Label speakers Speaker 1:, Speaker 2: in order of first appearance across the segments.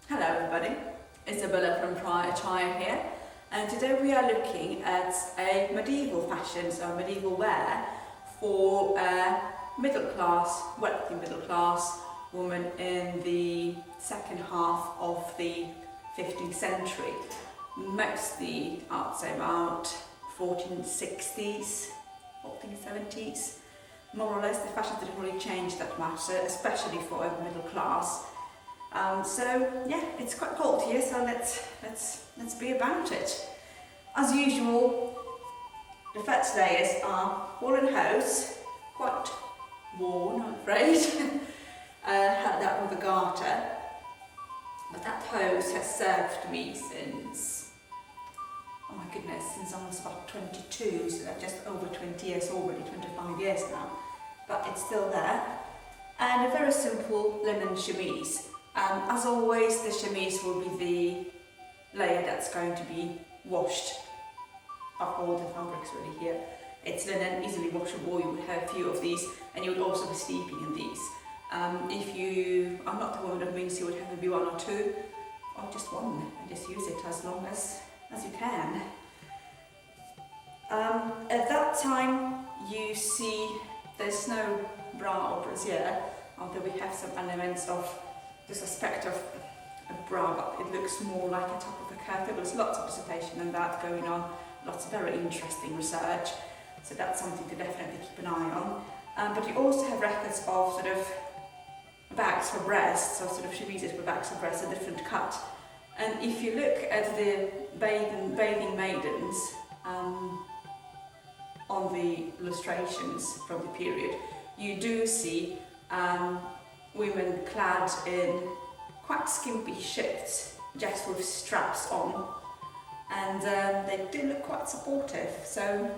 Speaker 1: Hello everybody, Isabella from Attire here, and today we are looking at a medieval fashion, so medieval wear for a middle class, wealthy middle class woman in the second half of the 15th century. Mostly, I'd say about 1460s, 1470s. More or less, the fashion didn't really change that much, especially for a middle class. So yeah, it's quite cold here, so let's be about it. As usual, the first layers are woolen hose, quite worn, I'm afraid, held up with a garter. But that hose has served me since, oh my goodness, since I was about 22, so that's just over 20 years already, 25 years now. But it's still there. And a very simple linen chemise. As always, the chemise will be the layer that's going to be washed of all the fabrics really here. It's linen, easily washable. You would have a few of these, and you would also be sleeping in these. If you are not the woman of means, you would have maybe one or two, or just one, and just use it as long as you can. At that time, you see there's no bra or brassiere, although we have some elements of this aspect of a bra, but it looks more like a top of a kirtle. There's lots of dissertation and that going on, lots of very interesting research, so that's something to definitely keep an eye on. But you also have records of sort of bags for breasts, so sort of chemises with bags for breasts, a different cut. And if you look at the bathing maidens on the illustrations from the period, you do see women clad in quite skimpy shirts, just with straps on, and they do look quite supportive, so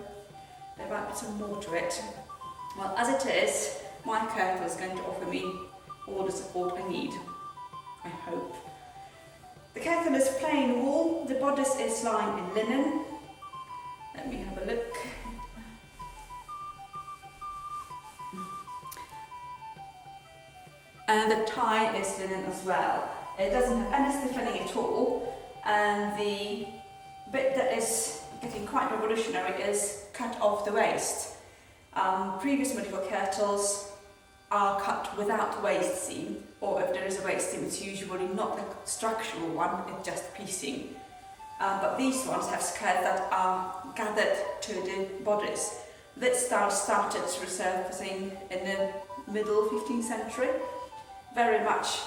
Speaker 1: there might be some more to it. Well, as it is, my kirtle is going to offer me all the support I need, I hope. The kirtle is plain wool, the bodice is lined in linen. Let me have a look. And the tie is linen as well. It doesn't have any stiffening at all, and the bit that is getting quite revolutionary is cut off the waist. Previous medieval kirtles are cut without waist seam, or if there is a waist seam, it's usually not the structural one, it's just piecing. But these ones have skirts that are gathered to the bodice. This style started resurfacing in the middle 15th century. Very much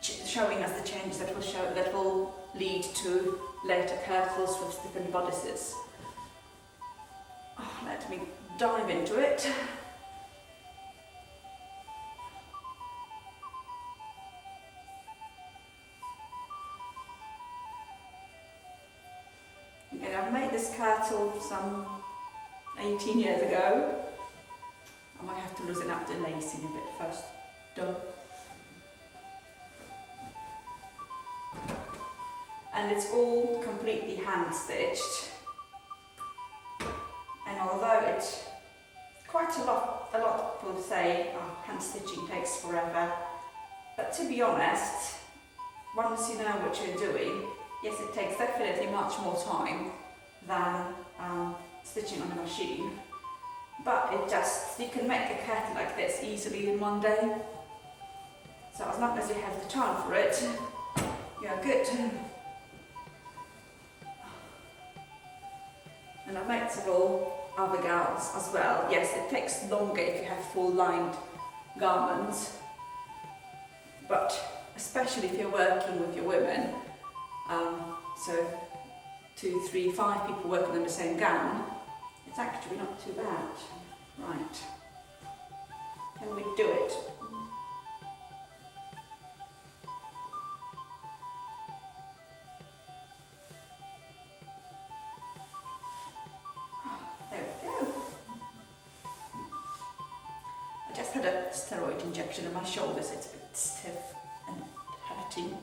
Speaker 1: showing us the change that will lead to later kirtles with different bodices. Let me dive into it. Okay, I've made this kirtle some 18 years ago. I might have to loosen up the lacing a bit first. Done. And it's all completely hand stitched. And although it's quite a lot of people say, oh, hand stitching takes forever. But to be honest, once you know what you're doing, yes, it takes definitely much more time than stitching on a machine. But you can make a kirtle like this easily in one day. So as long as you have the time for it, you're good. And I've made several other gowns as well. Yes, it takes longer if you have full lined garments, but especially if you're working with your women, so 2, 3, 5 people working on the same gown, it's actually not too bad. Right. Can we do it? There we go. I just had a steroid injection on my shoulders. It's a bit stiff and hurting. You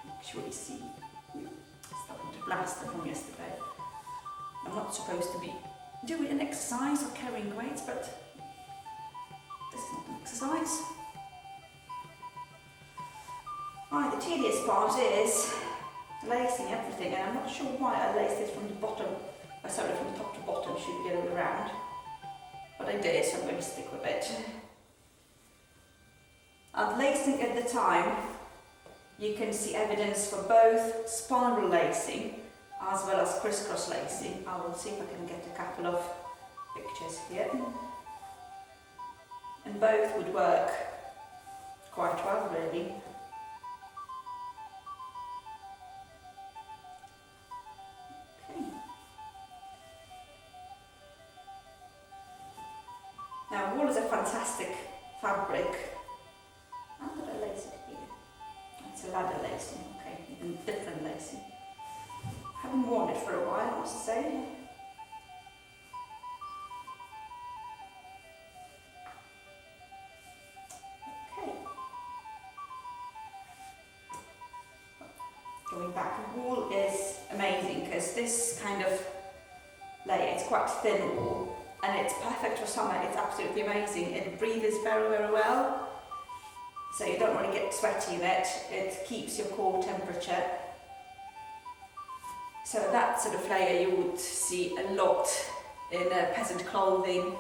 Speaker 1: can actually see it's starting to blaster from yesterday. I'm not supposed to be doing an exercise or carrying weights, but this is not an exercise. the tedious part is lacing everything, and I'm not sure why I laced it from the bottom, sorry, from top to bottom, should be the other way around. But I did, so I'm going to stick with it. And lacing at the time, you can see evidence for both spiral lacing as well as crisscross lacing. I will see if I can get a couple of pictures here. And both would work quite well, really. Okay. Now, wool is a fantastic fabric. How did I lace it here? It's a ladder lacing, okay, even different lacing. Haven't worn it for a while, I must say. Okay. Going back, wool is amazing because this kind of layer, it's quite thin wool and it's perfect for summer. It's absolutely amazing. It breathes very, very well. So you don't want to get sweaty in it. It keeps your core temperature. So that sort of layer you would see a lot in peasant clothing,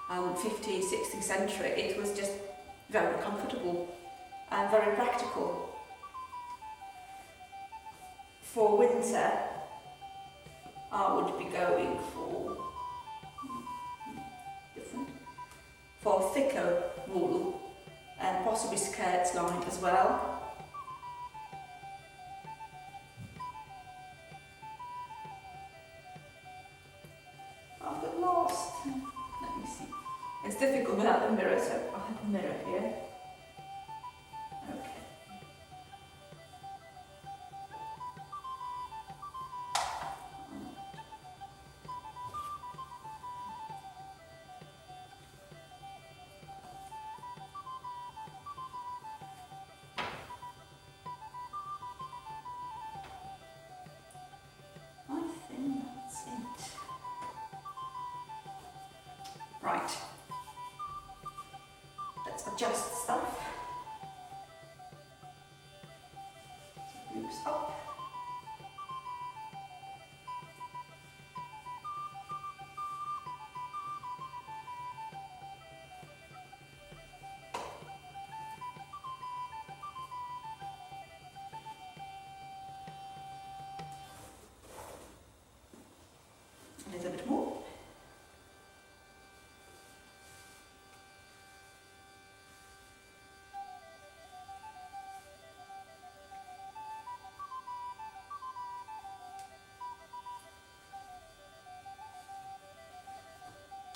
Speaker 1: 15th, 16th century. It was just very comfortable and very practical. For winter, I would be going for thicker wool and possibly skirts lined as well. I've got lost. Let me see. It's difficult without the mirror, so I have a mirror here. Okay. Right, let's adjust stuff. Loops up. A little bit more.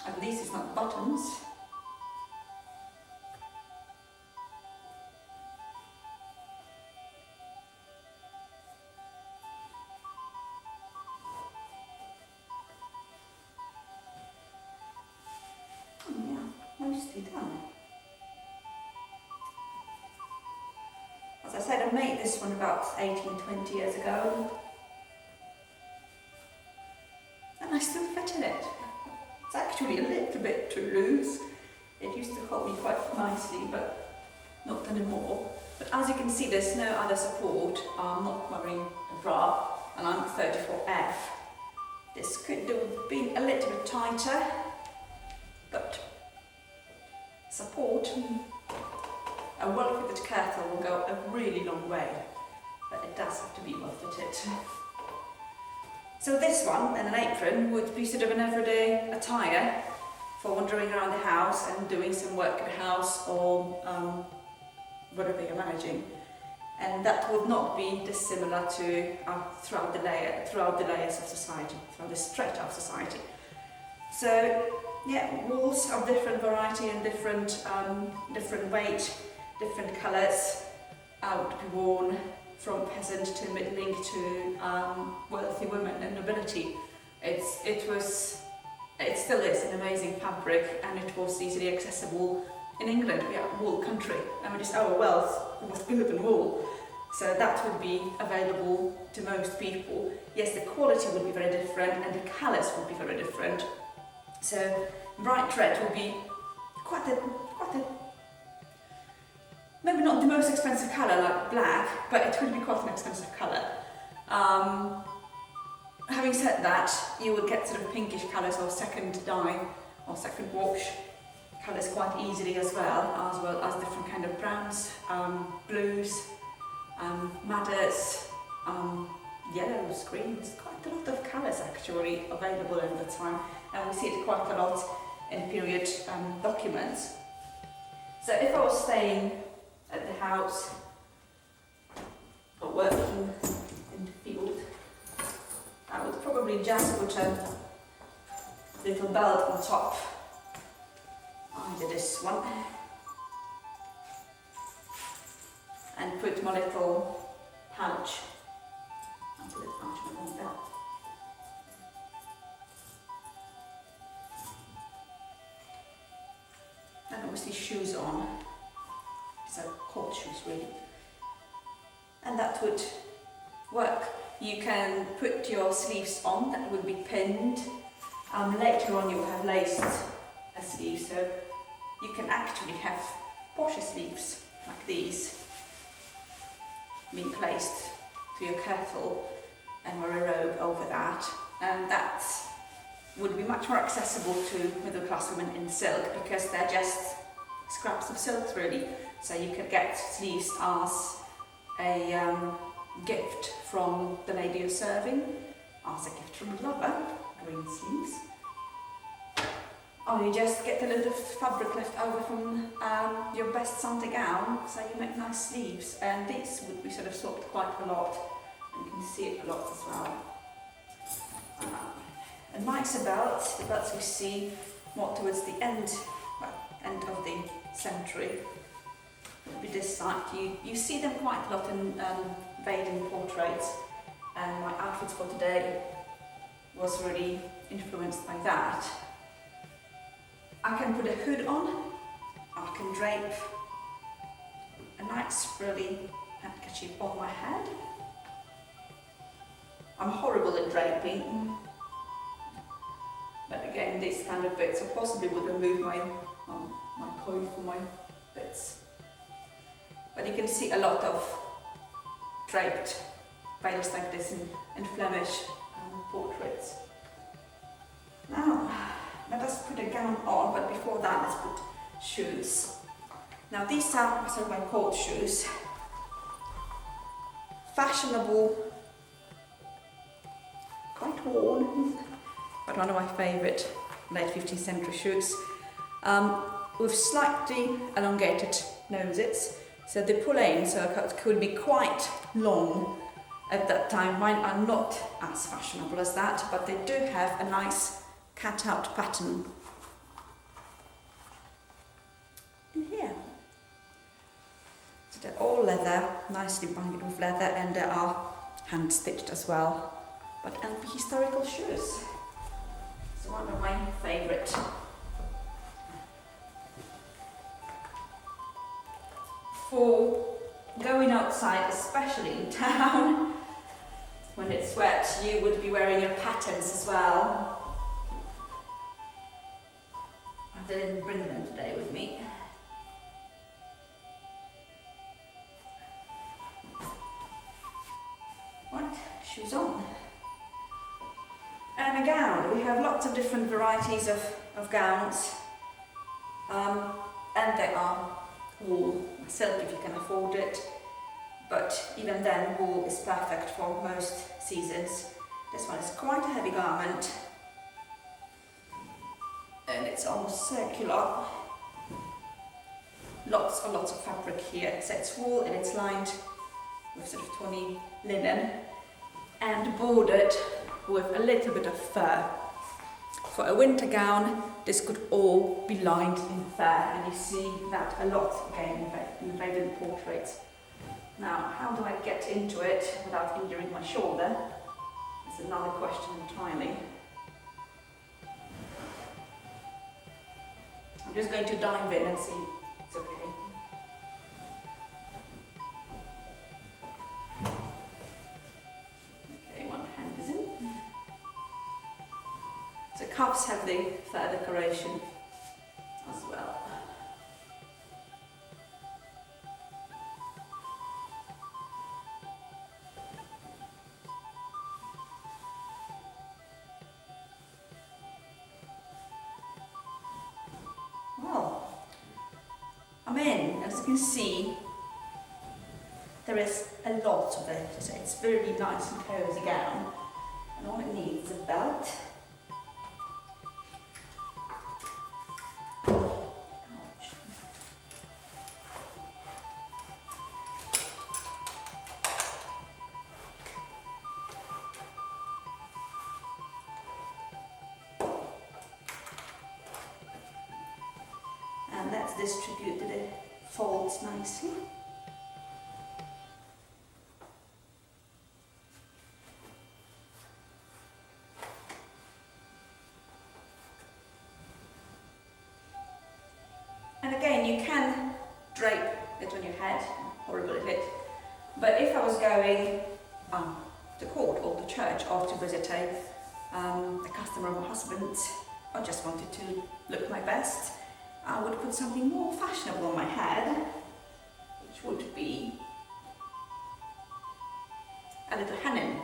Speaker 1: At least it's not buttons. Oh yeah, mostly done. As I said, I made this one about 18-20 years ago. And I still fit in it. It's actually a little bit too loose. It used to hold me quite nicely, but not anymore. But as you can see, there's no other support. I'm not wearing a bra, and I'm 34F. This could do with being a little bit tighter, but support. A well-fitted kirtle will go a really long way, but it does have to be well-fitted. So this one and an apron would be sort of an everyday attire for wandering around the house and doing some work at the house or whatever you're managing. And that would not be dissimilar to throughout the layers of society, throughout the strata of society. So yeah, wools of different variety and different weight, different colours would be worn from peasant to middling to wealthy women and nobility. It still is an amazing fabric, and it was easily accessible in England. We are a wool country, and it is our wealth was built in wool. So that would be available to most people. Yes, the quality would be very different, and the colours would be very different. So bright red would be quite a maybe not the most expensive colour like black, but it would be quite an expensive colour. Having said that, you would get sort of pinkish colours or second dye or second wash colours quite easily as well as different kind of browns, blues, madders, yellows, greens, quite a lot of colours actually available at the time, and we see it quite a lot in period documents. So if I was staying at the house or working in the field, I would probably just put a little belt on top. I did this one. And put my little pouch onto the pouch of my belt. And obviously shoes on. So court shoes really. And that would work. You can put your sleeves on, that would be pinned. Later on you will have laced a sleeve, so you can actually have posher sleeves like these being placed to your kirtle and wear a robe over that, and that would be much more accessible to middle class women in silk because they're just scraps of silk really. So you could get sleeves as a gift from the lady you're serving, as a gift from a lover, green sleeves. Or you just get a little fabric left over from your best Sunday gown, so you make nice sleeves, and these would be sort of swapped quite a lot, and you can see it a lot as well. A nicer belt, the belts we see more towards the end of the century, would be this side. You see them quite a lot in Baden portraits, and my outfits for today was really influenced by that. I can put a hood on, I can drape a nice frilly handkerchief on my head. I'm horrible at draping, but again these kind of bits, I possibly would remove my coil for my bits. But you can see a lot of draped veils like this in Flemish portraits. Now, let us put a gown on, but before that let's put shoes. Now these are sort of my court shoes. Fashionable, quite worn, but one of my favourite late 15th century shoes. With slightly elongated noses, so they pull in, so it could be quite long at that time. Mine are not as fashionable as that, but they do have a nice cut-out pattern in here. So they're all leather, nicely binded with leather, and they are hand-stitched as well. But historical shoes. It's one of my favourite. For going outside, especially in town, when it's wet, you would be wearing your patterns as well. I didn't bring them today with me. Right, shoes on. And a gown. We have lots of different varieties of gowns, and they are wool, silk if you can afford it, but even then wool is perfect for most seasons. This one is quite a heavy garment and it's almost circular. Lots and lots of fabric here. So it's wool and it's lined with sort of tawny linen and bordered with a little bit of fur. For a winter gown, this could all be lined in fur, and you see that a lot again in Baden portraits. Now, how do I get into it without injuring my shoulder? That's another question entirely. I'm just going to dive in and see if it's okay. Okay, one hand is in. So cuffs have the fur decoration as well. come in, as you can see, there is a lot of it. It's very nice and cozy gown, and all it needs is a belt. And let's distribute the folds nicely. And again, you can drape it on your head, horrible is it? But if I was going to court or to church or to visit a customer of my husband's, I just wanted to look my best, I would put something more fashionable on my head, which would be a little hennin.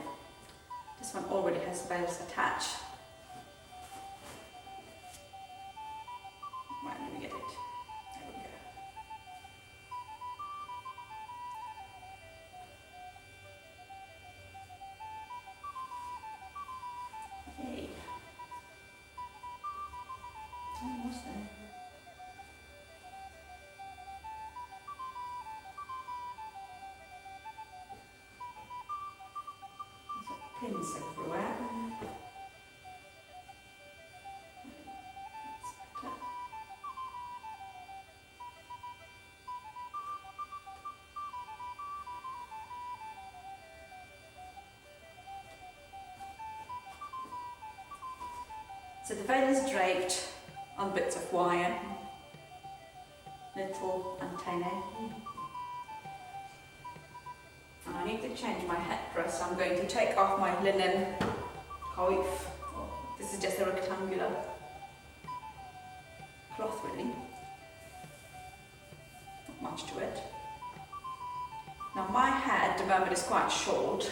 Speaker 1: This one already has bells attached. Where did we get it? There we go. Yay. Almost there. Pins everywhere. That's better. So the veil is draped on bits of wire, little antennae. I need to change my headdress, so I'm going to take off my linen coif. This is just a rectangular cloth really. Not much to it. Now my head at the moment is quite short.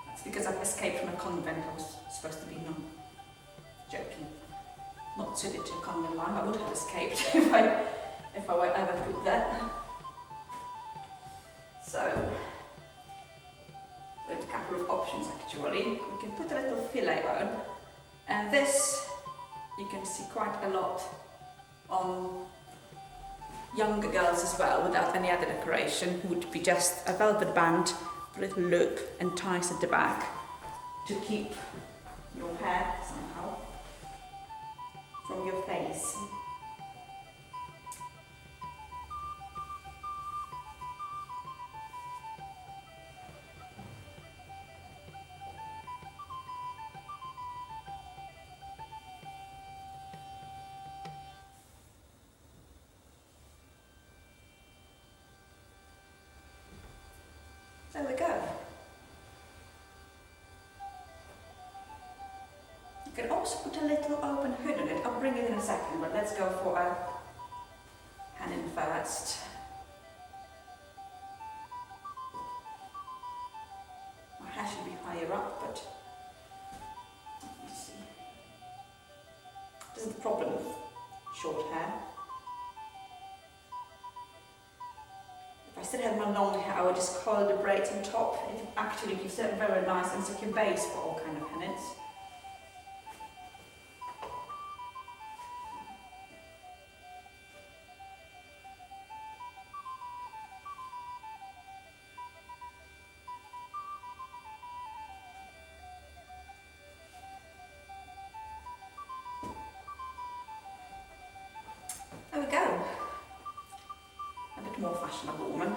Speaker 1: That's because I've escaped from a convent. I was supposed to be joking. Not suited to a convent life. I would have escaped if I were ever put there. So with a couple of options actually. We can put a little fillet on, and this you can see quite a lot on younger girls as well without any other decoration. Would be just a velvet band, a little loop and ties at the back to keep your hair somehow from your face. There we go. You can also put a little open hood on it. I'll bring it in a second, but let's go for a hennin first. My hair should be higher up, but let me see. This is the problem with short hair. If I still had my long hair, I would just coil the braids on top. It actually gives it a very nice and secure base for all kind of hennins. There we go. A bit more fashionable woman.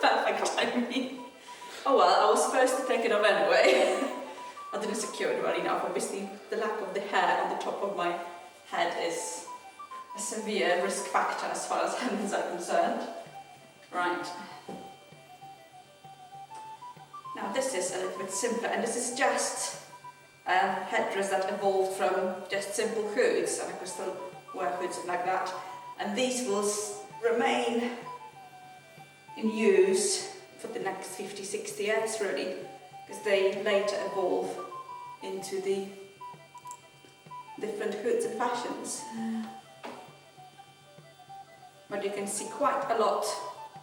Speaker 1: Perfect timing. Oh well, I was supposed to take it off anyway. I didn't secure it well enough. Obviously, the lack of the hair on the top of my head is a severe risk factor as far as hennins are concerned. Right. Now this is a little bit simpler, and this is just a headdress that evolved from just simple hoods, and I can still wear hoods like that. And these will remain in use for the next 50-60 years really, because they later evolve into the different hoods and fashions. But you can see quite a lot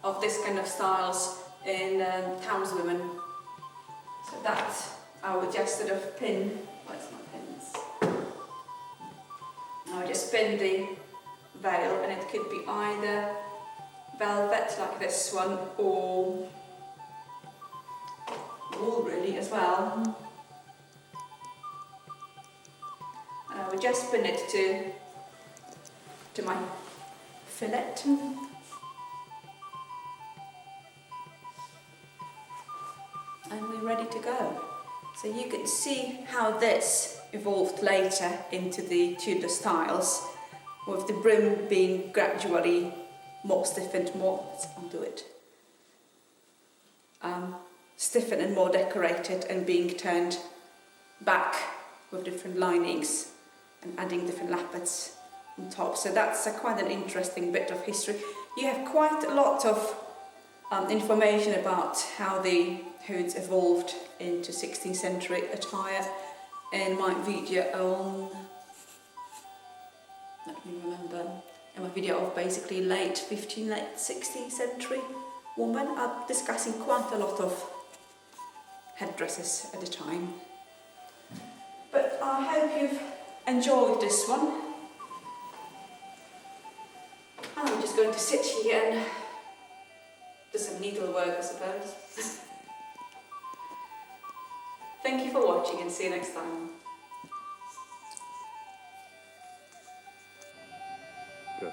Speaker 1: of this kind of styles in townswomen. So that I would just sort of pin, where's my pins? I would just pin the veil, and it could be either velvet like this one or wool really as well. And I would just pin it to my fillet. And we're ready to go. So you can see how this evolved later into the Tudor styles, with the brim being gradually more stiffened, let's undo it, stiffened and more decorated, and being turned back with different linings and adding different lappets on top. So that's quite an interesting bit of history. You have quite a lot of information about how the hoods evolved into 16th century attire in my video on, let me remember, in my video of basically late 15th, late 16th century woman. I'm discussing quite a lot of headdresses at the time. But I hope you've enjoyed this one. I'm just going to sit here and do some needlework, I suppose. Thank you for watching, and see you next time.
Speaker 2: Good.